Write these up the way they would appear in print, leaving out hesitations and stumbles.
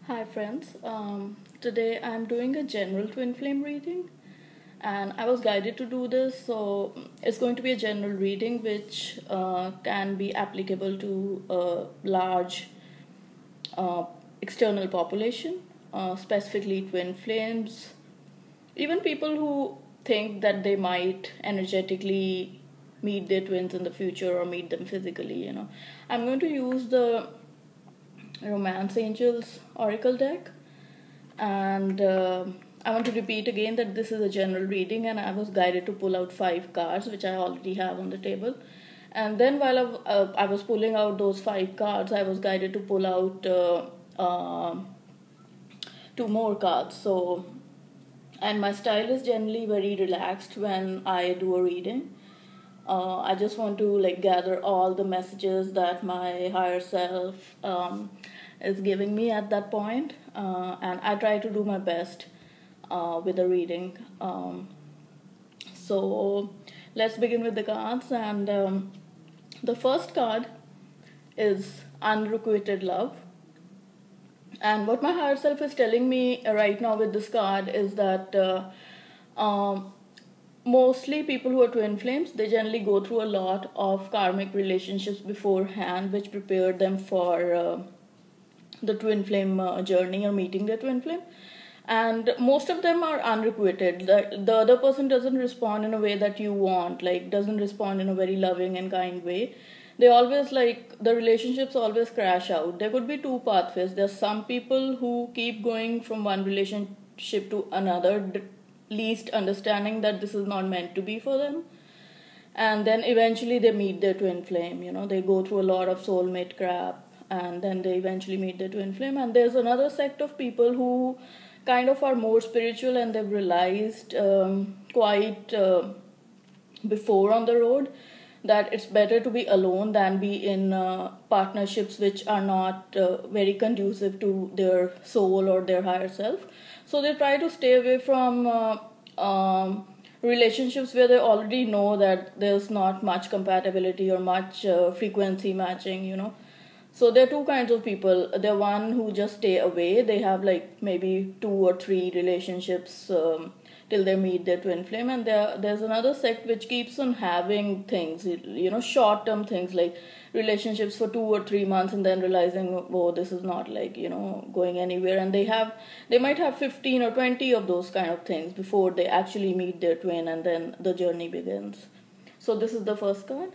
Hi friends, today I'm doing a general twin flame reading and I was guided to do this, so it's going to be a general reading which can be applicable to a large uh, external population, specifically twin flames, even people who think that they might energetically meet their twins in the future or meet them physically. I'm going to use the Romance Angels Oracle deck, and I want to repeat again that this is a general reading, and I was guided to pull out 5 cards, which I already have on the table. And then while I was pulling out those 5 cards, I was guided to pull out 2 more cards. So, and my style is generally very relaxed when I do a reading. I just want to gather all the messages that my higher self is giving me at that point, and I try to do my best with the reading. So let's begin with the cards, and the first card is Unrequited Love. And what my higher self is telling me right now with this card is that mostly people who are twin flames, they generally go through a lot of karmic relationships beforehand, which prepare them for the twin flame journey or meeting their twin flame. And most of them are unrequited. The other person doesn't respond in a way that you want, doesn't respond in a very loving and kind way. They always the relationships always crash out. There could be 2 pathways. There's some people who keep going from one relationship to another, least understanding that this is not meant to be for them, and then eventually they meet their twin flame. They go through a lot of soulmate crap, and then they eventually meet their twin flame. And there's another sect of people who kind of are more spiritual, and they've realized quite before on the road that it's better to be alone than be in partnerships which are not very conducive to their soul or their higher self. So they try to stay away from relationships where they already know that there's not much compatibility or much frequency matching. So there are 2 kinds of people. There are one who just stay away. They have maybe 2 or 3 relationships till they meet their twin flame, and there's another sect which keeps on having things, short-term things like relationships for 2 or 3 months, and then realizing, oh, this is not going anywhere, and they might have 15 or 20 of those kind of things before they actually meet their twin, and then the journey begins. So this is the first card.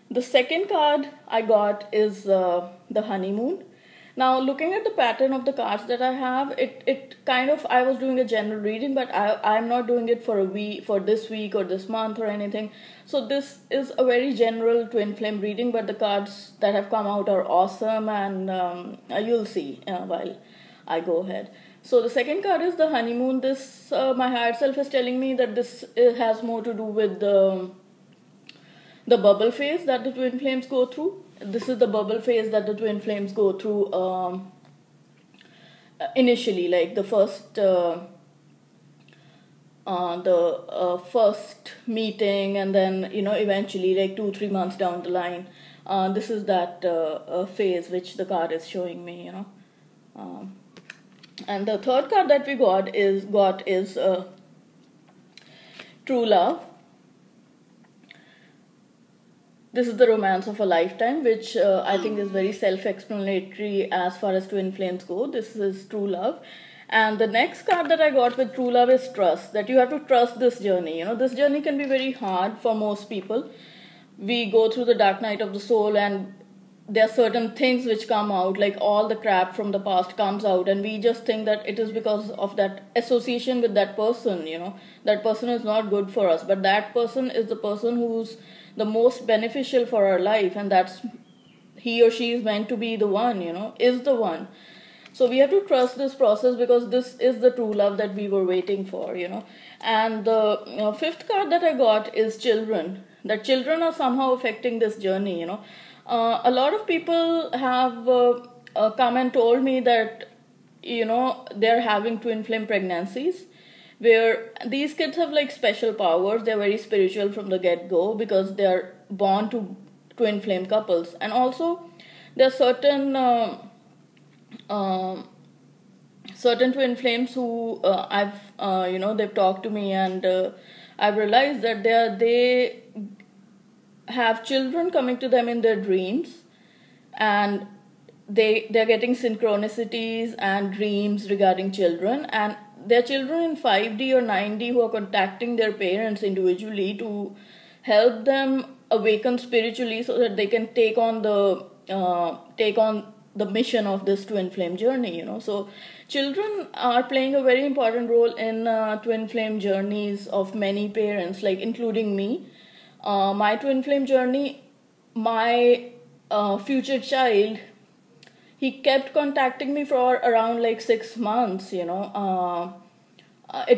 The second card I got is the honeymoon. Now, looking at the pattern of the cards that I have, it kind of, I was doing a general reading, but I'm not doing it for a week, for this week or this month or anything. So this is a very general twin flame reading, but the cards that have come out are awesome, and you'll see while I go ahead. So the second card is the honeymoon. This, my higher self is telling me that this has more to do with the bubble phase that the twin flames go through. This is the bubble phase that the twin flames go through initially, the first first meeting, and then eventually 2-3 months down the line. This is that phase which the card is showing me. And the third card that we got is True Love. This is the romance of a lifetime, which I think is very self-explanatory as far as twin flames go. This is true love. And the next card that I got with true love is trust, that you have to trust this journey. This journey can be very hard for most people. We go through the dark night of the soul, and there are certain things which come out, all the crap from the past comes out, and we just think that it is because of that association with that person. That person is not good for us, but that person is the person who's the most beneficial for our life, and that's he or she is meant to be the one, is the one. So we have to trust this process, because this is the true love that we were waiting for. And the fifth card that I got is children, that children are somehow affecting this journey. A lot of people have come and told me that they're having twin flame pregnancies, where these kids have special powers. They're very spiritual from the get-go because they're born to twin flame couples. And also there are certain um, certain twin flames who they've talked to me, and I've realized that they have children coming to them in their dreams, and they're getting synchronicities and dreams regarding children, and their children in 5D or 9D who are contacting their parents individually to help them awaken spiritually so that they can take on the mission of this twin flame journey, so children are playing a very important role in twin flame journeys of many parents, like including me. My twin flame journey, my future child, he kept contacting me for around like 6 months. It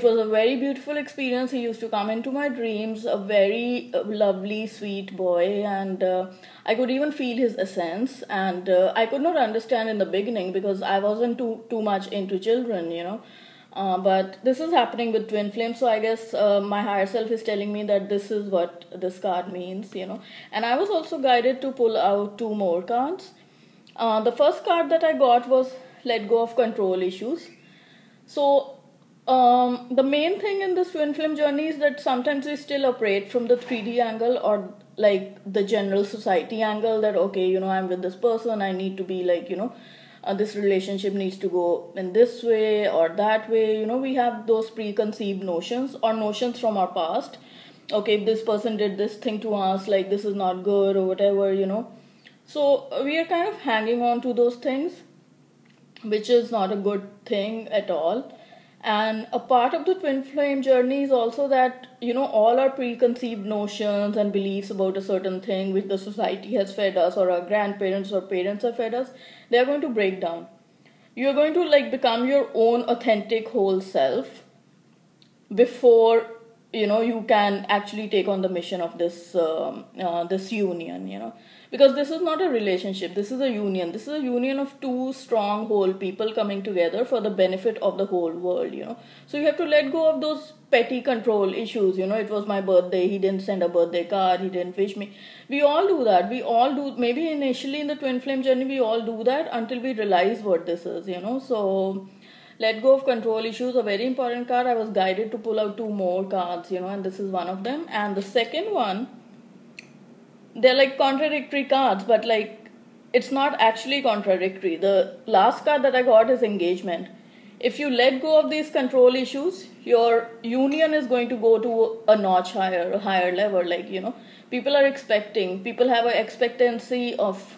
was a very beautiful experience. He used to come into my dreams, a very lovely, sweet boy, and I could even feel his essence. And I could not understand in the beginning because I wasn't too much into children, but this is happening with twin flames, so I guess my higher self is telling me that this is what this card means, And I was also guided to pull out two more cards. The first card that I got was let go of control issues. So the main thing in this twin flame journey is that sometimes we still operate from the 3D angle, or like the general society angle, that okay, I'm with this person, I need to be like, this relationship needs to go in this way or that way. We have those preconceived notions or notions from our past. Okay, if this person did this thing to us, like this is not good or whatever. So we are kind of hanging on to those things, which is not a good thing at all. And a part of the twin flame journey is also that, all our preconceived notions and beliefs about a certain thing which the society has fed us, or our grandparents or parents have fed us, they are going to break down. You're going to like become your own authentic whole self before you can actually take on the mission of this union, because this is not a relationship, this is a union. This is a union of two strong whole people coming together for the benefit of the whole world. So you have to let go of those petty control issues. It was my birthday, he didn't send a birthday card, he didn't wish me. We all do that. We all do. Maybe initially in the twin flame journey we all do that until we realize what this is. So let go of control issues, a very important card. I was guided to pull out two more cards, and this is one of them. And the second one, they're like contradictory cards, but like it's not actually contradictory. The last card that I got is engagement. If you let go of these control issues, your union is going to go to a notch higher, a higher level. Like, people have an expectancy of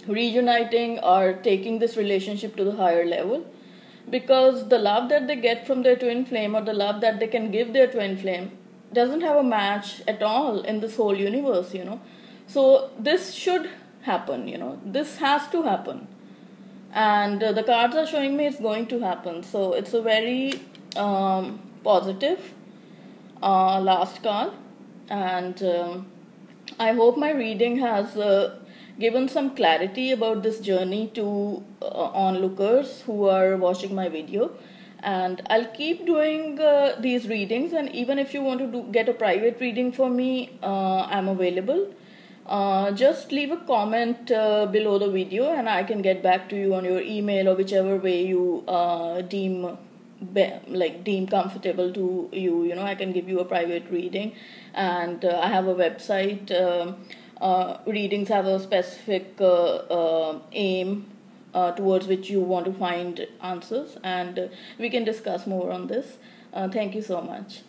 reuniting or taking this relationship to the higher level, because the love that they get from their twin flame, or the love that they can give their twin flame, doesn't have a match at all in this whole universe. So this should happen. This has to happen, and the cards are showing me it's going to happen. So it's a very positive last card, and I hope my reading has given some clarity about this journey to onlookers who are watching my video. And I'll keep doing these readings, and even if you want to get a private reading for me, I'm available. Just leave a comment below the video, and I can get back to you on your email, or whichever way you deem comfortable to you. I can give you a private reading, and I have a website. Readings have a specific aim towards which you want to find answers, and we can discuss more on this. Thank you so much.